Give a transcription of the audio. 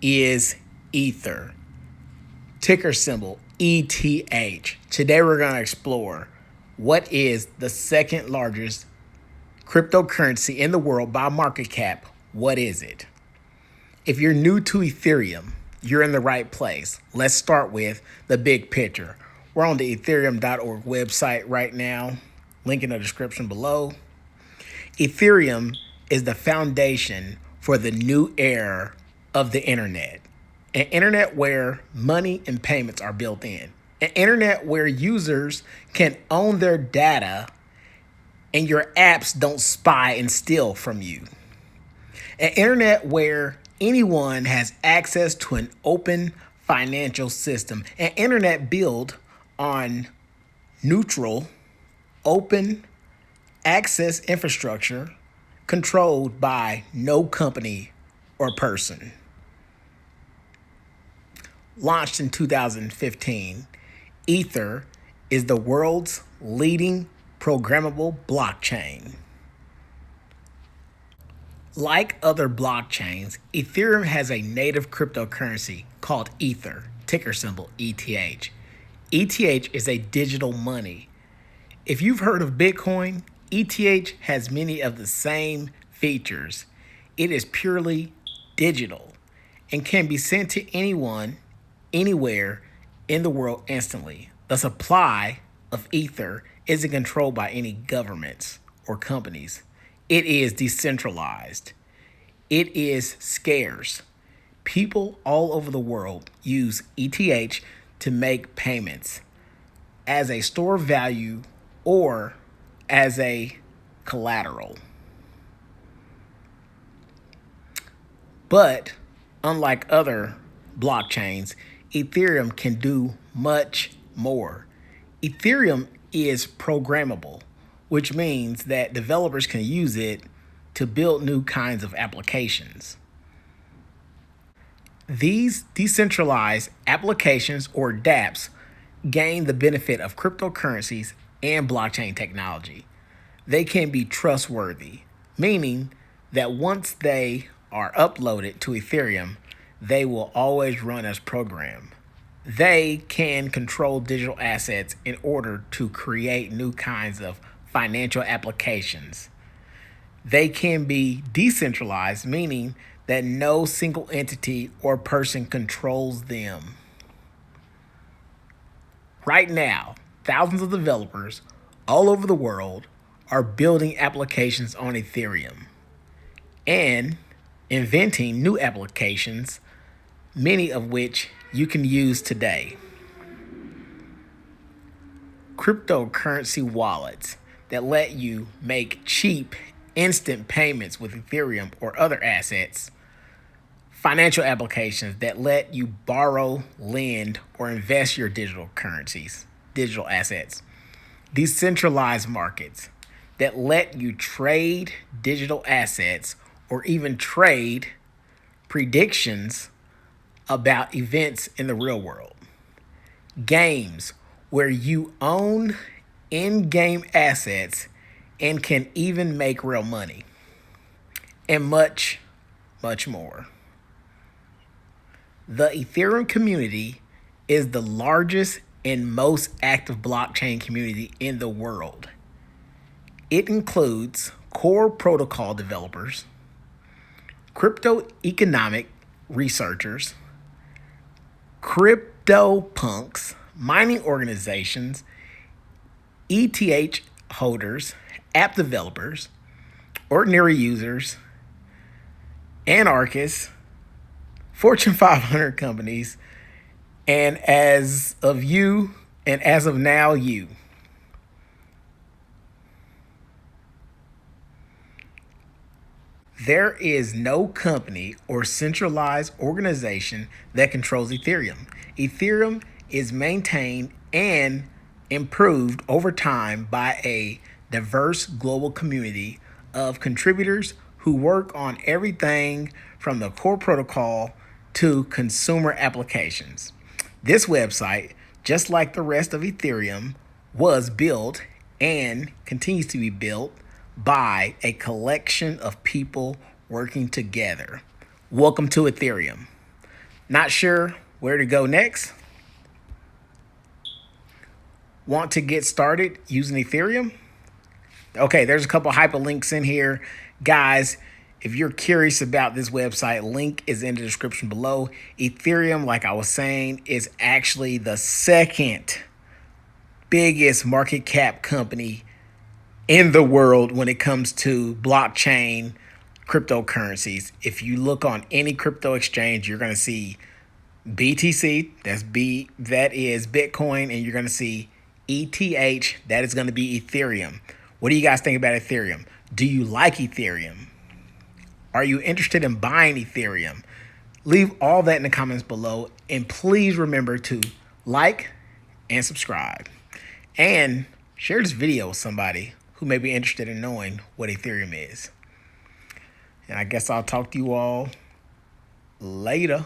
is Ether, ticker symbol ETH. Today we're going to explore what is the second largest cryptocurrency in the world by market cap. What is it? If you're new to Ethereum, you're in the right place. Let's start with the big picture. We're on the Ethereum.org website right now, link in the description below. Ethereum is the foundation for the new era of the internet. An internet where money and payments are built in. An internet where users can own their data and your apps don't spy and steal from you. An internet where anyone has access to an open financial system. An internet built on neutral, open access infrastructure controlled by no company or person. Launched in 2015, Ether is the world's leading programmable blockchain. Like other blockchains, Ethereum has a native cryptocurrency called Ether, ticker symbol ETH. ETH is a digital money. If you've heard of Bitcoin, ETH has many of the same features. It is purely digital and can be sent to anyone, anywhere in the world instantly. The supply of Ether isn't controlled by any governments or companies. It is decentralized. It is scarce. People all over the world use ETH to make payments as a store of value or as a collateral. But unlike other blockchains, Ethereum can do much more. Ethereum is programmable, which means that developers can use it to build new kinds of applications. These decentralized applications, or dApps, gain the benefit of cryptocurrencies and blockchain technology. They can be trustworthy, meaning that once they are uploaded to Ethereum, they will always run as programmed. They can control digital assets in order to create new kinds of financial applications. They can be decentralized, meaning that no single entity or person controls them. Right now, thousands of developers all over the world are building applications on Ethereum and inventing new applications, many of which you can use today. Cryptocurrency wallets that let you make cheap, instant payments with Ethereum or other assets. Financial applications that let you borrow, lend, or invest your digital currencies, digital assets. Decentralized markets that let you trade digital assets or even trade predictions about events in the real world. Games where you own in-game assets and can even make real money. And much, much more. The Ethereum community is the largest and most active blockchain community in the world. It includes core protocol developers, crypto economic researchers, crypto punks, mining organizations, ETH holders, app developers, ordinary users, anarchists, Fortune 500 companies, and as of now, you. There is no company or centralized organization that controls Ethereum. Ethereum is maintained and improved over time by a diverse global community of contributors who work on everything from the core protocol to consumer applications. This website, just like the rest of Ethereum, was built and continues to be built by a collection of people working together. Welcome to Ethereum. Not sure where to go next? Want to get started using Ethereum? Okay, there's a couple hyperlinks in here. Guys, if you're curious about this website, link is in the description below. Ethereum, like I was saying, is actually the second biggest market cap company in the world when it comes to blockchain cryptocurrencies. If you look on any crypto exchange, you're going to see BTC, that is Bitcoin, and you're going to see ETH, that is going to be Ethereum. What do you guys think about Ethereum? Do you like Ethereum? Are you interested in buying Ethereum? Leave all that in the comments below, and please remember to like and subscribe, and share this video with somebody who may be interested in knowing what Ethereum is. And I guess I'll talk to you all later.